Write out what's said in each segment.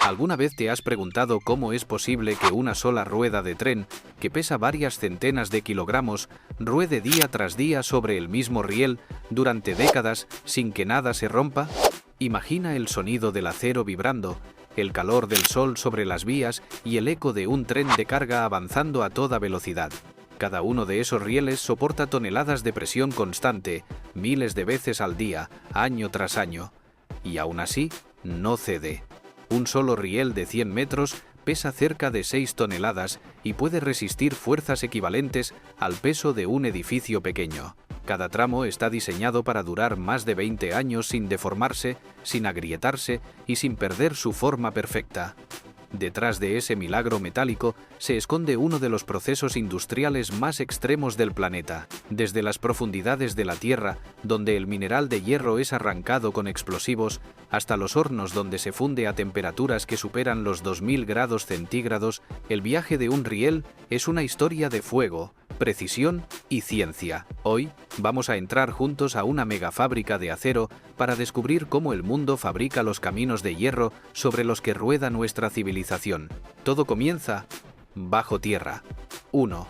¿Alguna vez te has preguntado cómo es posible que una sola rueda de tren, que pesa varias centenas de kilogramos, ruede día tras día sobre el mismo riel durante décadas sin que nada se rompa? Imagina el sonido del acero vibrando, el calor del sol sobre las vías y el eco de un tren de carga avanzando a toda velocidad. Cada uno de esos rieles soporta toneladas de presión constante, miles de veces al día, año tras año. Y aún así, no cede. Un solo riel de 100 metros pesa cerca de 6 toneladas y puede resistir fuerzas equivalentes al peso de un edificio pequeño. Cada tramo está diseñado para durar más de 20 años sin deformarse, sin agrietarse y sin perder su forma perfecta. Detrás de ese milagro metálico se esconde uno de los procesos industriales más extremos del planeta. Desde las profundidades de la Tierra, donde el mineral de hierro es arrancado con explosivos, hasta los hornos donde se funde a temperaturas que superan los 2000 grados centígrados, el viaje de un riel es una historia de fuego, precisión y ciencia. Hoy vamos a entrar juntos a una megafábrica de acero para descubrir cómo el mundo fabrica los caminos de hierro sobre los que rueda nuestra civilización. Todo comienza bajo tierra. 1.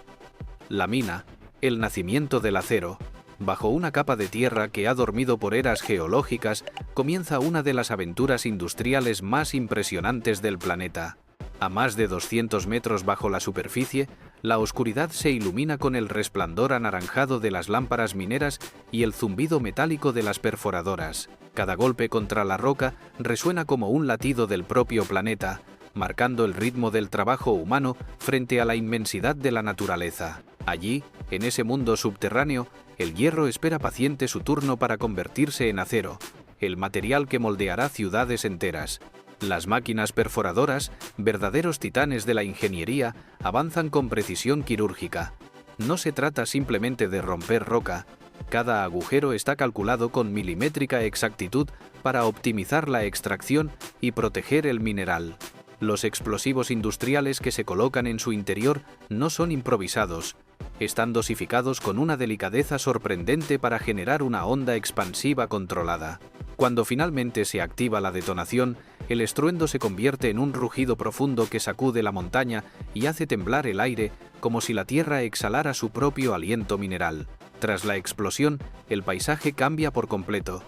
La mina, el nacimiento del acero. Bajo una capa de tierra que ha dormido por eras geológicas, comienza una de las aventuras industriales más impresionantes del planeta. A más de 200 metros bajo la superficie, la oscuridad se ilumina con el resplandor anaranjado de las lámparas mineras y el zumbido metálico de las perforadoras. Cada golpe contra la roca resuena como un latido del propio planeta, marcando el ritmo del trabajo humano frente a la inmensidad de la naturaleza. Allí, en ese mundo subterráneo, el hierro espera paciente su turno para convertirse en acero, el material que moldeará ciudades enteras. Las máquinas perforadoras, verdaderos titanes de la ingeniería, avanzan con precisión quirúrgica. No se trata simplemente de romper roca. Cada agujero está calculado con milimétrica exactitud para optimizar la extracción y proteger el mineral. Los explosivos industriales que se colocan en su interior no son improvisados. Están dosificados con una delicadeza sorprendente para generar una onda expansiva controlada. Cuando finalmente se activa la detonación, el estruendo se convierte en un rugido profundo que sacude la montaña y hace temblar el aire como si la tierra exhalara su propio aliento mineral. Tras la explosión, el paisaje cambia por completo.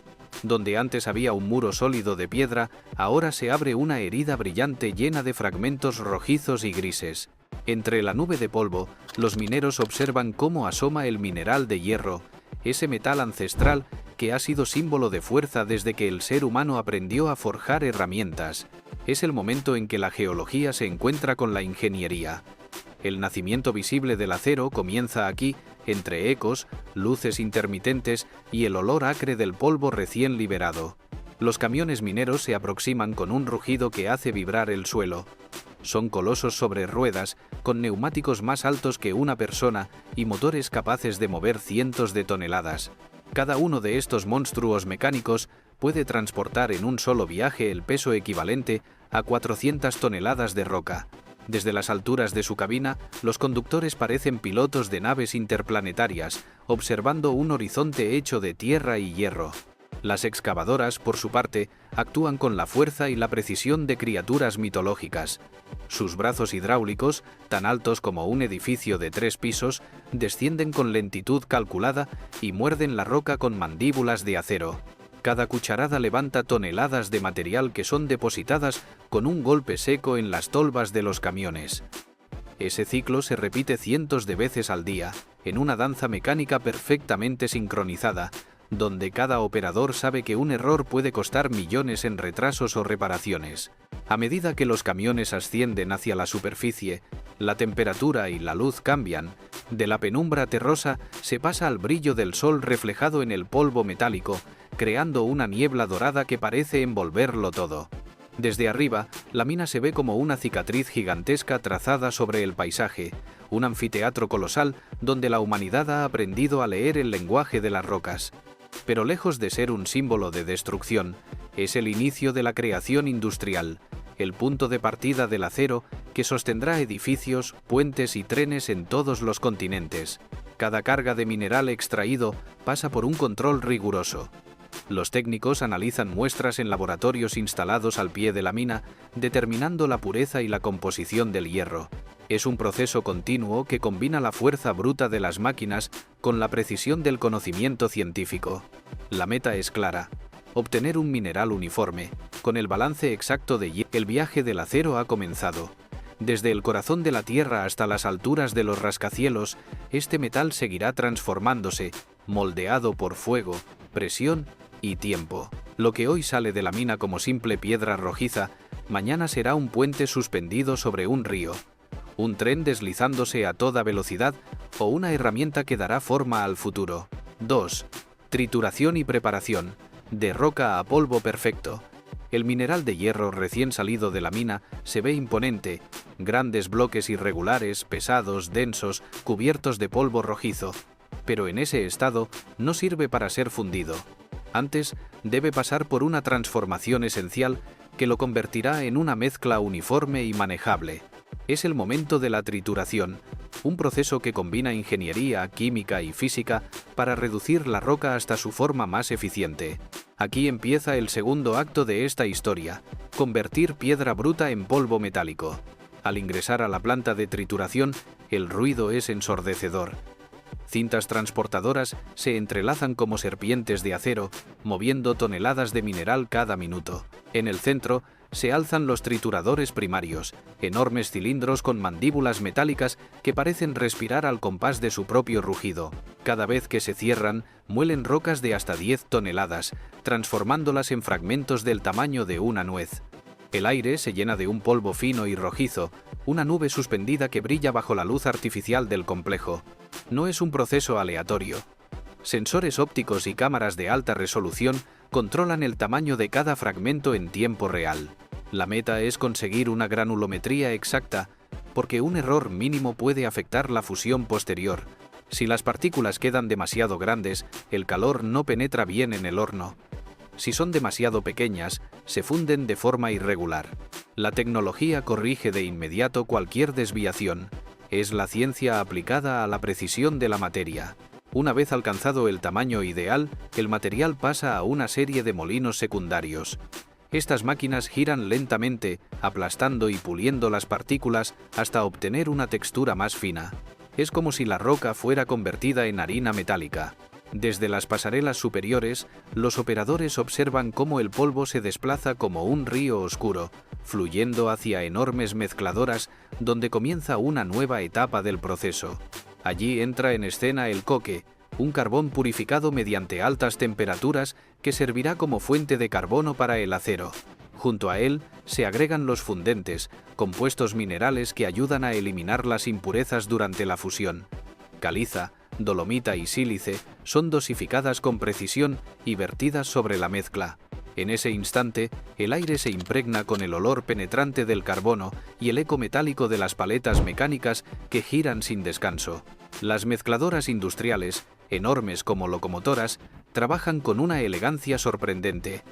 Donde antes había un muro sólido de piedra, ahora se abre una herida brillante llena de fragmentos rojizos y grises. Entre la nube de polvo, los mineros observan cómo asoma el mineral de hierro, ese metal ancestral que ha sido símbolo de fuerza desde que el ser humano aprendió a forjar herramientas. Es el momento en que la geología se encuentra con la ingeniería. El nacimiento visible del acero comienza aquí, entre ecos, luces intermitentes y el olor acre del polvo recién liberado. Los camiones mineros se aproximan con un rugido que hace vibrar el suelo. Son colosos sobre ruedas, con neumáticos más altos que una persona y motores capaces de mover cientos de toneladas. Cada uno de estos monstruos mecánicos puede transportar en un solo viaje el peso equivalente a 400 toneladas de roca. Desde las alturas de su cabina, los conductores parecen pilotos de naves interplanetarias, observando un horizonte hecho de tierra y hierro. Las excavadoras, por su parte, actúan con la fuerza y la precisión de criaturas mitológicas. Sus brazos hidráulicos, tan altos como un edificio de 3 pisos, descienden con lentitud calculada y muerden la roca con mandíbulas de acero. Cada cucharada levanta toneladas de material que son depositadas con un golpe seco en las tolvas de los camiones. Ese ciclo se repite cientos de veces al día, en una danza mecánica perfectamente sincronizada, donde cada operador sabe que un error puede costar millones en retrasos o reparaciones. A medida que los camiones ascienden hacia la superficie, la temperatura y la luz cambian. De la penumbra terrosa se pasa al brillo del sol reflejado en el polvo metálico, creando una niebla dorada que parece envolverlo todo. Desde arriba, la mina se ve como una cicatriz gigantesca trazada sobre el paisaje, un anfiteatro colosal donde la humanidad ha aprendido a leer el lenguaje de las rocas. Pero lejos de ser un símbolo de destrucción, es el inicio de la creación industrial, el punto de partida del acero que sostendrá edificios, puentes y trenes en todos los continentes. Cada carga de mineral extraído pasa por un control riguroso. Los técnicos analizan muestras en laboratorios instalados al pie de la mina, determinando la pureza y la composición del hierro. Es un proceso continuo que combina la fuerza bruta de las máquinas con la precisión del conocimiento científico. La meta es clara: obtener un mineral uniforme, con el balance exacto de hierro. El viaje del acero ha comenzado. Desde el corazón de la Tierra hasta las alturas de los rascacielos, este metal seguirá transformándose, moldeado por fuego, presión y tiempo. Lo que hoy sale de la mina como simple piedra rojiza, mañana será un puente suspendido sobre un río, un tren deslizándose a toda velocidad o una herramienta que dará forma al futuro. 2. Trituración y preparación. De roca a polvo perfecto. El mineral de hierro recién salido de la mina se ve imponente, grandes bloques irregulares, pesados, densos, cubiertos de polvo rojizo. Pero en ese estado no sirve para ser fundido. Antes debe pasar por una transformación esencial que lo convertirá en una mezcla uniforme y manejable. Es el momento de la trituración, un proceso que combina ingeniería, química y física para reducir la roca hasta su forma más eficiente. Aquí empieza el segundo acto de esta historia: convertir piedra bruta en polvo metálico. Al ingresar a la planta de trituración, el ruido es ensordecedor. Cintas transportadoras se entrelazan como serpientes de acero, moviendo toneladas de mineral cada minuto. En el centro se alzan los trituradores primarios, enormes cilindros con mandíbulas metálicas que parecen respirar al compás de su propio rugido. Cada vez que se cierran, muelen rocas de hasta 10 toneladas, transformándolas en fragmentos del tamaño de una nuez. El aire se llena de un polvo fino y rojizo, una nube suspendida que brilla bajo la luz artificial del complejo. No es un proceso aleatorio. Sensores ópticos y cámaras de alta resolución controlan el tamaño de cada fragmento en tiempo real. La meta es conseguir una granulometría exacta, porque un error mínimo puede afectar la fusión posterior. Si las partículas quedan demasiado grandes, el calor no penetra bien en el horno. Si son demasiado pequeñas, se funden de forma irregular. La tecnología corrige de inmediato cualquier desviación. Es la ciencia aplicada a la precisión de la materia. Una vez alcanzado el tamaño ideal, el material pasa a una serie de molinos secundarios. Estas máquinas giran lentamente, aplastando y puliendo las partículas hasta obtener una textura más fina. Es como si la roca fuera convertida en harina metálica. Desde las pasarelas superiores, los operadores observan cómo el polvo se desplaza como un río oscuro, fluyendo hacia enormes mezcladoras donde comienza una nueva etapa del proceso. Allí entra en escena el coque, un carbón purificado mediante altas temperaturas que servirá como fuente de carbono para el acero. Junto a él se agregan los fundentes, compuestos minerales que ayudan a eliminar las impurezas durante la fusión. Caliza, dolomita y sílice son dosificadas con precisión y vertidas sobre la mezcla. En ese instante, el aire se impregna con el olor penetrante del carbono y el eco metálico de las paletas mecánicas que giran sin descanso. Las mezcladoras industriales, enormes como locomotoras, trabajan con una elegancia sorprendente.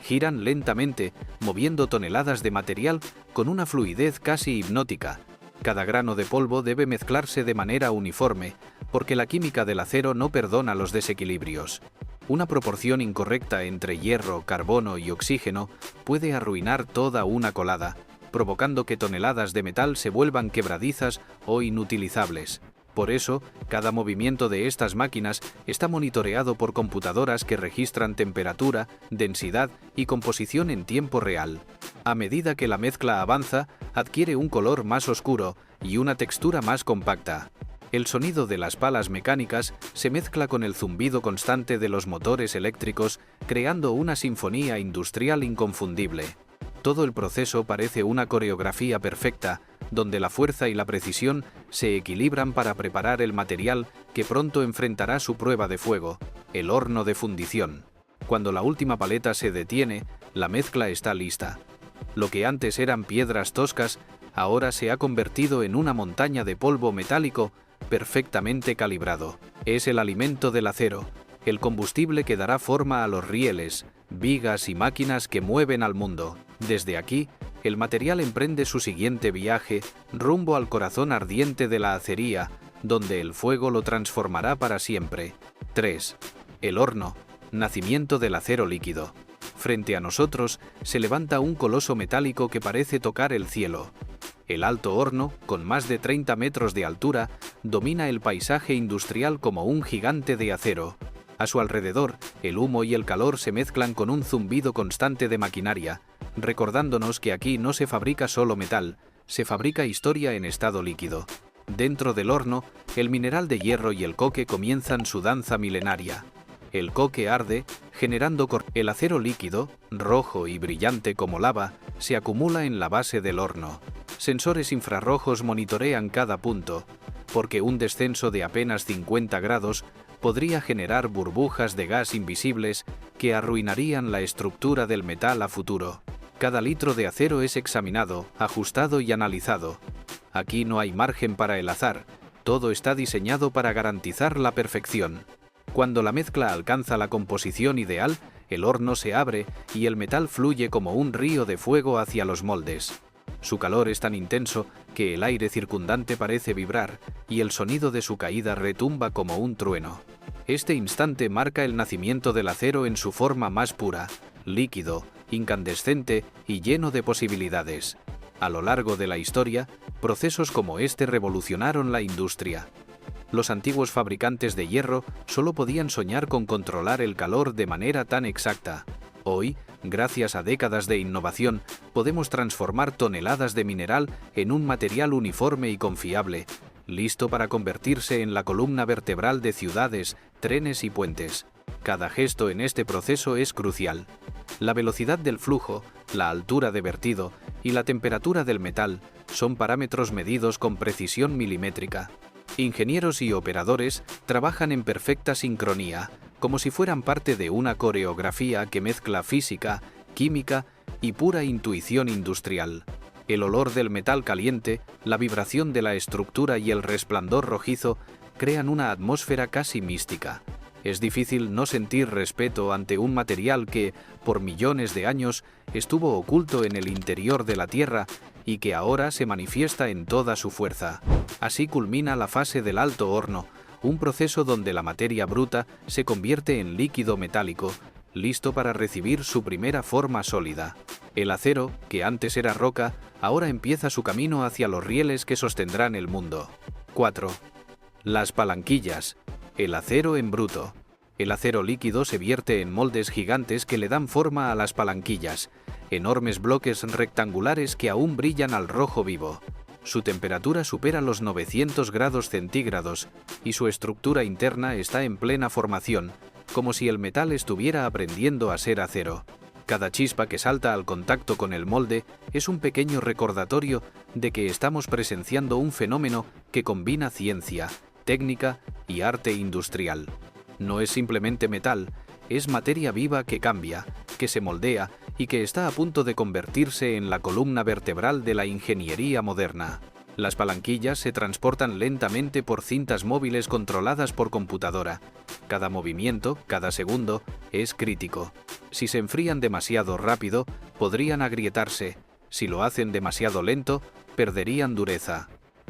Giran lentamente, moviendo toneladas de material con una fluidez casi hipnótica. Cada grano de polvo debe mezclarse de manera uniforme, porque la química del acero no perdona los desequilibrios. Una proporción incorrecta entre hierro, carbono y oxígeno puede arruinar toda una colada, provocando que toneladas de metal se vuelvan quebradizas o inutilizables. Por eso, cada movimiento de estas máquinas está monitoreado por computadoras que registran temperatura, densidad y composición en tiempo real. A medida que la mezcla avanza, adquiere un color más oscuro y una textura más compacta. El sonido de las palas mecánicas se mezcla con el zumbido constante de los motores eléctricos, creando una sinfonía industrial inconfundible. Todo el proceso parece una coreografía perfecta, donde la fuerza y la precisión se equilibran para preparar el material que pronto enfrentará su prueba de fuego, el horno de fundición. Cuando la última paleta se detiene, la mezcla está lista. Lo que antes eran piedras toscas, ahora se ha convertido en una montaña de polvo metálico perfectamente calibrado. Es el alimento del acero, el combustible que dará forma a los rieles, vigas y máquinas que mueven al mundo. Desde aquí, el material emprende su siguiente viaje rumbo al corazón ardiente de la acería, donde el fuego lo transformará para siempre. 3. El horno. Nacimiento del acero líquido. Frente a nosotros se levanta un coloso metálico que parece tocar el cielo. El Alto Horno, con más de 30 metros de altura, domina el paisaje industrial como un gigante de acero. A su alrededor, el humo y el calor se mezclan con un zumbido constante de maquinaria, recordándonos que aquí no se fabrica solo metal, se fabrica historia en estado líquido. Dentro del horno, el mineral de hierro y el coque comienzan su danza milenaria. El coque arde, generando el acero líquido, rojo y brillante como lava, se acumula en la base del horno. Sensores infrarrojos monitorean cada punto, porque un descenso de apenas 50 grados podría generar burbujas de gas invisibles que arruinarían la estructura del metal a futuro. Cada litro de acero es examinado, ajustado y analizado. Aquí no hay margen para el azar, todo está diseñado para garantizar la perfección. Cuando la mezcla alcanza la composición ideal, el horno se abre y el metal fluye como un río de fuego hacia los moldes. Su calor es tan intenso que el aire circundante parece vibrar y el sonido de su caída retumba como un trueno. Este instante marca el nacimiento del acero en su forma más pura, líquido, incandescente y lleno de posibilidades. A lo largo de la historia, procesos como este revolucionaron la industria. Los antiguos fabricantes de hierro solo podían soñar con controlar el calor de manera tan exacta. Hoy, gracias a décadas de innovación, podemos transformar toneladas de mineral en un material uniforme y confiable, listo para convertirse en la columna vertebral de ciudades, trenes y puentes. Cada gesto en este proceso es crucial. La velocidad del flujo, la altura de vertido y la temperatura del metal son parámetros medidos con precisión milimétrica. Ingenieros y operadores trabajan en perfecta sincronía, como si fueran parte de una coreografía que mezcla física, química y pura intuición industrial. El olor del metal caliente, la vibración de la estructura y el resplandor rojizo crean una atmósfera casi mística. Es difícil no sentir respeto ante un material que, por millones de años, estuvo oculto en el interior de la Tierra y que ahora se manifiesta en toda su fuerza. Así culmina la fase del alto horno, un proceso donde la materia bruta se convierte en líquido metálico, listo para recibir su primera forma sólida. El acero, que antes era roca, ahora empieza su camino hacia los rieles que sostendrán el mundo. 4. Las palanquillas. El acero en bruto. El acero líquido se vierte en moldes gigantes que le dan forma a las palanquillas, enormes bloques rectangulares que aún brillan al rojo vivo. Su temperatura supera los 900 grados centígrados y su estructura interna está en plena formación, como si el metal estuviera aprendiendo a ser acero. Cada chispa que salta al contacto con el molde es un pequeño recordatorio de que estamos presenciando un fenómeno que combina ciencia, técnica y arte industrial. No es simplemente metal, es materia viva que cambia, que se moldea y que está a punto de convertirse en la columna vertebral de la ingeniería moderna. Las palanquillas se transportan lentamente por cintas móviles controladas por computadora. Cada movimiento, cada segundo, es crítico. Si se enfrían demasiado rápido, podrían agrietarse. Si lo hacen demasiado lento, perderían dureza.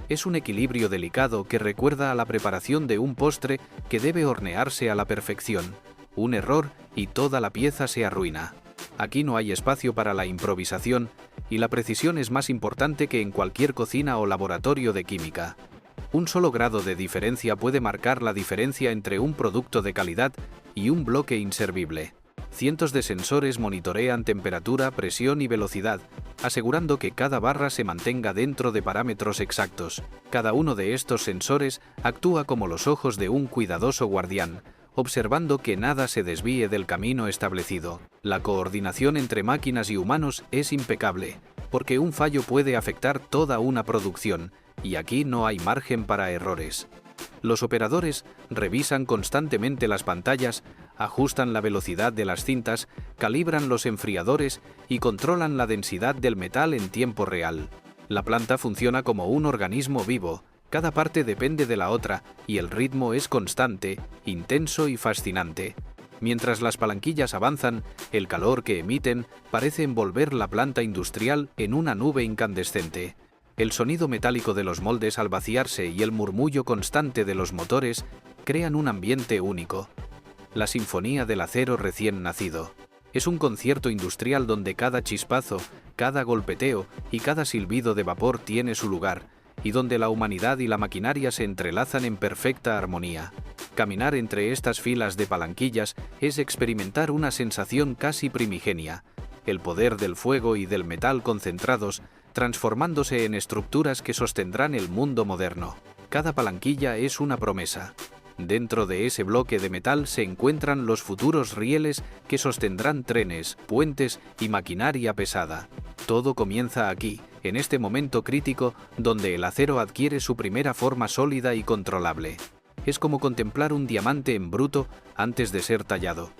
Es un equilibrio delicado que recuerda a la preparación de un postre que debe hornearse a la perfección. Un error y toda la pieza se arruina. Aquí no hay espacio para la improvisación y la precisión es más importante que en cualquier cocina o laboratorio de química. Un solo grado de diferencia puede marcar la diferencia entre un producto de calidad y un bloque inservible. Cientos de sensores monitorean temperatura, presión y velocidad, asegurando que cada barra se mantenga dentro de parámetros exactos. Cada uno de estos sensores actúa como los ojos de un cuidadoso guardián, observando que nada se desvíe del camino establecido. La coordinación entre máquinas y humanos es impecable, porque un fallo puede afectar toda una producción, y aquí no hay margen para errores. Los operadores revisan constantemente las pantallas, ajustan la velocidad de las cintas, calibran los enfriadores y controlan la densidad del metal en tiempo real. La planta funciona como un organismo vivo, cada parte depende de la otra y el ritmo es constante, intenso y fascinante. Mientras las palanquillas avanzan, el calor que emiten parece envolver la planta industrial en una nube incandescente. El sonido metálico de los moldes al vaciarse y el murmullo constante de los motores crean un ambiente único. la sinfonía del acero recién nacido. Es un concierto industrial donde cada chispazo, cada golpeteo y cada silbido de vapor tiene su lugar, y donde la humanidad y la maquinaria se entrelazan en perfecta armonía. Caminar entre estas filas de palanquillas es experimentar una sensación casi primigenia, el poder del fuego y del metal concentrados, transformándose en estructuras que sostendrán el mundo moderno. Cada palanquilla es una promesa. Dentro de ese bloque de metal se encuentran los futuros rieles que sostendrán trenes, puentes y maquinaria pesada. Todo comienza aquí, en este momento crítico donde el acero adquiere su primera forma sólida y controlable. Es como contemplar un diamante en bruto antes de ser tallado.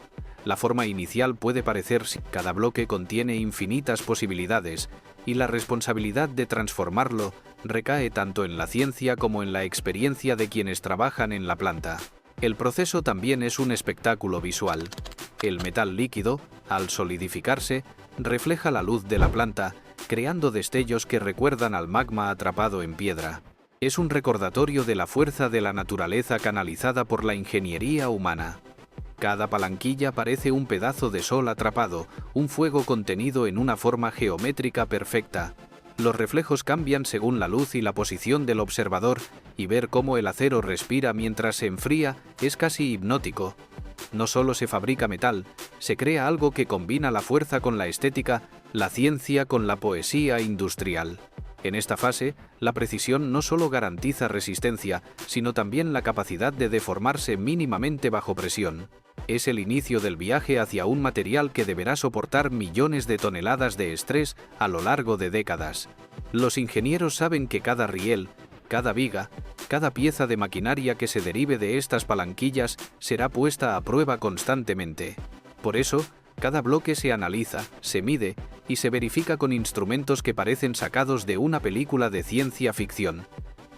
La forma inicial puede parecer que cada bloque contiene infinitas posibilidades, y la responsabilidad de transformarlo recae tanto en la ciencia como en la experiencia de quienes trabajan en la planta. El proceso también es un espectáculo visual. El metal líquido, al solidificarse, refleja la luz de la planta, creando destellos que recuerdan al magma atrapado en piedra. Es un recordatorio de la fuerza de la naturaleza canalizada por la ingeniería humana. Cada palanquilla parece un pedazo de sol atrapado, un fuego contenido en una forma geométrica perfecta. Los reflejos cambian según la luz y la posición del observador, y ver cómo el acero respira mientras se enfría es casi hipnótico. No solo se fabrica metal, se crea algo que combina la fuerza con la estética, la ciencia con la poesía industrial. En esta fase, la precisión no solo garantiza resistencia, sino también la capacidad de deformarse mínimamente bajo presión. Es el inicio del viaje hacia un material que deberá soportar millones de toneladas de estrés a lo largo de décadas. Los ingenieros saben que cada riel, cada viga, cada pieza de maquinaria que se derive de estas palanquillas será puesta a prueba constantemente. Por eso, cada bloque se analiza, se mide y se verifica con instrumentos que parecen sacados de una película de ciencia ficción.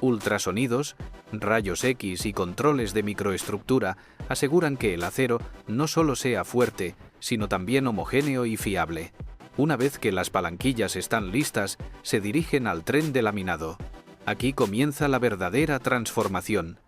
Ultrasonidos, rayos X y controles de microestructura aseguran que el acero no solo sea fuerte, sino también homogéneo y fiable. Una vez que las palanquillas están listas, se dirigen al tren de laminado. Aquí comienza la verdadera transformación.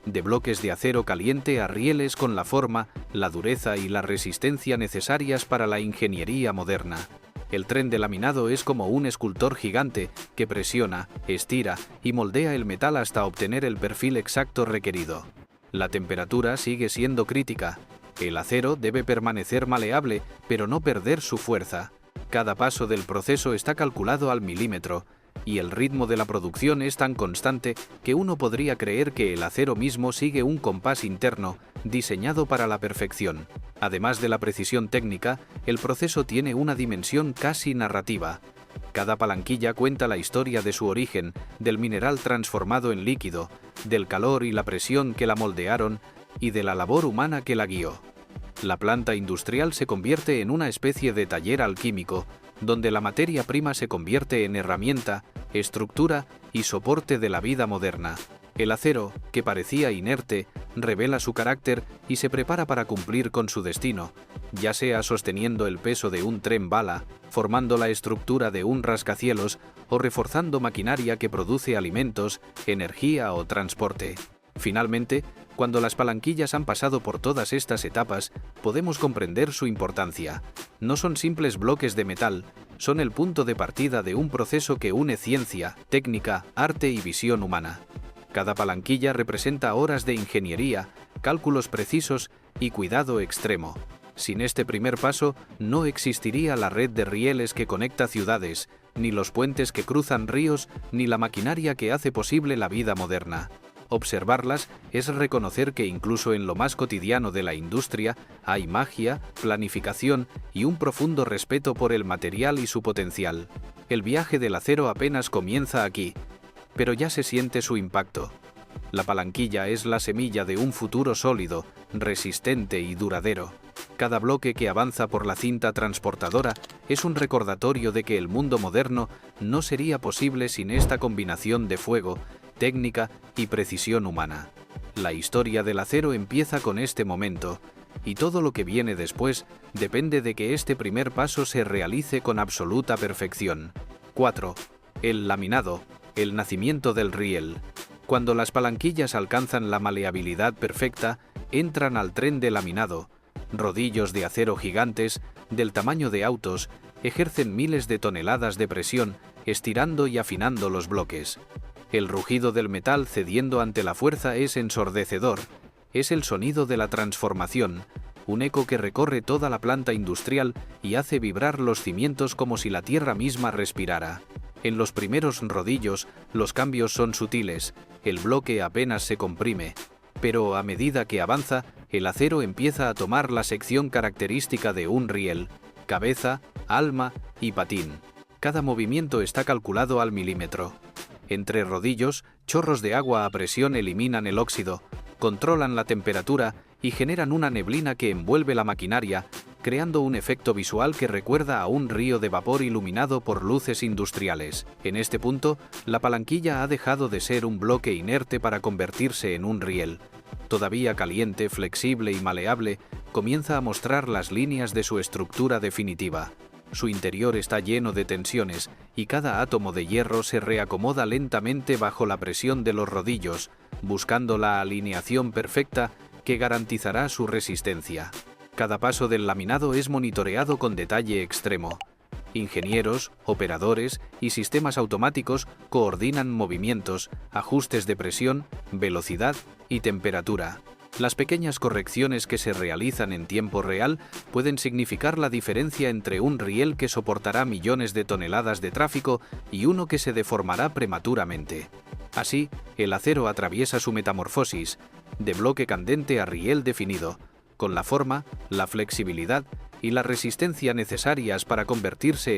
De bloques de acero caliente a rieles con la forma, la dureza y la resistencia necesarias para la ingeniería moderna. El tren de laminado es como un escultor gigante que presiona, estira y moldea el metal hasta obtener el perfil exacto requerido. La temperatura sigue siendo crítica. El acero debe permanecer maleable, pero no perder su fuerza. Cada paso del proceso está calculado al milímetro, y el ritmo de la producción es tan constante que uno podría creer que el acero mismo sigue un compás interno, diseñado para la perfección. Además de la precisión técnica, el proceso tiene una dimensión casi narrativa. Cada palanquilla cuenta la historia de su origen, del mineral transformado en líquido, del calor y la presión que la moldearon, y de la labor humana que la guió. La planta industrial se convierte en una especie de taller alquímico, donde la materia prima se convierte en herramienta, estructura y soporte de la vida moderna. El acero, que parecía inerte, revela su carácter y se prepara para cumplir con su destino, ya sea sosteniendo el peso de un tren bala, formando la estructura de un rascacielos o reforzando maquinaria que produce alimentos, energía o transporte. Finalmente, cuando las palanquillas han pasado por todas estas etapas, podemos comprender su importancia. No son simples bloques de metal, son el punto de partida de un proceso que une ciencia, técnica, arte y visión humana. Cada palanquilla representa horas de ingeniería, cálculos precisos y cuidado extremo. Sin este primer paso, no existiría la red de rieles que conecta ciudades, ni los puentes que cruzan ríos, ni la maquinaria que hace posible la vida moderna. Observarlas es reconocer que incluso en lo más cotidiano de la industria hay magia, planificación y un profundo respeto por el material y su potencial. El viaje del acero apenas comienza aquí, pero ya se siente su impacto. La palanquilla es la semilla de un futuro sólido, resistente y duradero. Cada bloque que avanza por la cinta transportadora es un recordatorio de que el mundo moderno no sería posible sin esta combinación de fuego, técnica y precisión humana. La historia del acero empieza con este momento, y todo lo que viene después depende de que este primer paso se realice con absoluta perfección. 4. El laminado, el nacimiento del riel. Cuando las palanquillas alcanzan la maleabilidad perfecta, entran al tren de laminado. Rodillos de acero gigantes, del tamaño de autos, ejercen miles de toneladas de presión, estirando y afinando los bloques. El rugido del metal cediendo ante la fuerza es ensordecedor. Es el sonido de la transformación, un eco que recorre toda la planta industrial y hace vibrar los cimientos como si la tierra misma respirara. En los primeros rodillos, los cambios son sutiles, el bloque apenas se comprime, pero a medida que avanza, el acero empieza a tomar la sección característica de un riel: cabeza, alma y patín. Cada movimiento está calculado al milímetro. Entre rodillos, chorros de agua a presión eliminan el óxido, controlan la temperatura y generan una neblina que envuelve la maquinaria, creando un efecto visual que recuerda a un río de vapor iluminado por luces industriales. En este punto, la palanquilla ha dejado de ser un bloque inerte para convertirse en un riel. Todavía caliente, flexible y maleable, comienza a mostrar las líneas de su estructura definitiva. Su interior está lleno de tensiones y cada átomo de hierro se reacomoda lentamente bajo la presión de los rodillos, buscando la alineación perfecta que garantizará su resistencia. Cada paso del laminado es monitoreado con detalle extremo. Ingenieros, operadores y sistemas automáticos coordinan movimientos, ajustes de presión, velocidad y temperatura. Las pequeñas correcciones que se realizan en tiempo real pueden significar la diferencia entre un riel que soportará millones de toneladas de tráfico y uno que se deformará prematuramente. Así, el acero atraviesa su metamorfosis, de bloque candente a riel definido, con la forma, la flexibilidad y la resistencia necesarias para convertirse